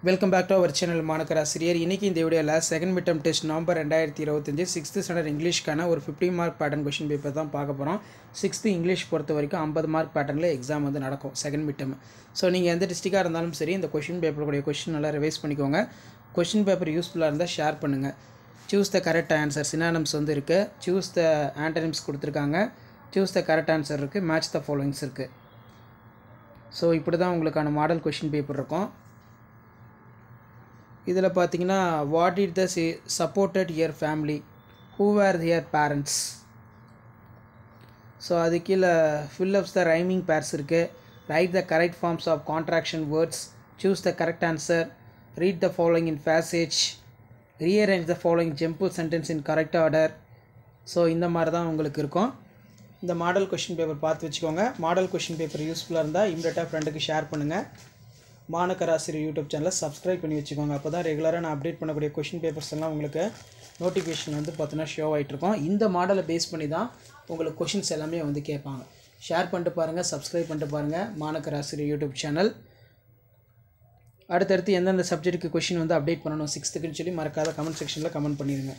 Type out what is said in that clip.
Welcome back to our channel மாணக்கர் ஆசிரியர். இன்றைக்கி இந்த வீடியோவில் second mid term test November 2025 6th standard இங்கிலீஷ்க்கான ஒரு 50 மார்க் பேட்டர்ன் கொஷின் பேப்பர் தான் பார்க்க போகிறோம். 6th இங்கிலீஷ் பொறுத்த வரைக்கும் 50 மார்க் பேட்டர்னில் எக்ஸாம் வந்து நடக்கும் செகண்ட் மிட் டெர்ம். ஸோ நீங்கள் எந்த டிஸ்ட்ரிக்டாக இருந்தாலும் சரி இந்த கொஷின் பேப்பருடைய கொஷின் நல்லா ரிவைஸ் பண்ணிக்கோங்க. கொஷின் பேப்பர் யூஸ்ஃபுல்லாக இருந்தால் ஷேர் பண்ணுங்கள். Choose the correct answer synonyms வந்து இருக்குது. சூஸ் த ஆண்டனிம்ஸ் கொடுத்துருக்காங்க. சூஸ் த கரெக்ட் ஆன்சர் இருக்குது. மேட்ச் த ஃபாலோயிங்ஸ் இருக்குது. ஸோ இப்படி தான் உங்களுக்கான மாடல் கொஷின் பேப்பர் இருக்கும். இதில் பார்த்தீங்கன்னா what it the supported your family, who are their parents. So அது கீழே ஃபில்அப்ஸ் த ரைமிங் பேர்ஸ் இருக்குது. Write the correct forms of contraction words, choose the correct answer, read the following in passage, rearrange the following jumble sentence in correct order. So இந்த மாதிரி தான் உங்களுக்கு இருக்கும். இந்த model question paper பார்த்து வச்சுக்கோங்க. Model question paper யூஸ்ஃபுல்லாக இருந்தால் இம்மிடியட்டாக ஃப்ரெண்டுக்கு ஷேர் பண்ணுங்கள். மாணக்கர் ஆசிரியர் யூடியூப் சேனலை சப்ஸ்கிரைப் பண்ணி வச்சுக்கோங்க. அப்போ தான் ரெகுலராக நான் அப்டேட் பண்ணக்கூடிய கொஷின் பேப்பர்ஸ் எல்லாம் உங்களுக்கு நோட்டிஃபிகேஷன் வந்து பார்த்தீங்கன்னா ஷோ ஆகிட்ருக்கோம். இந்த மாடலை பேஸ் பண்ணி தான் உங்களுக்கு கொஷின்ஸ் எல்லாமே வந்து கேட்பாங்க. ஷேர் பண்ணிட்டு பாருங்கள், சப்ஸ்கிரைப் பண்ணிட்டு பாருங்கள் மாணக்கர் ஆசிரியர் யூடியூப் சேனல். அடுத்தடுத்து எந்தெந்த சப்ஜெக்ட்டுக்கு கொஷின் வந்து அப்டேட் பண்ணணும் 6th சொல்லி மறக்காத கமெண்ட் செக்ஷனில் கமெண்ட் பண்ணிடுங்க.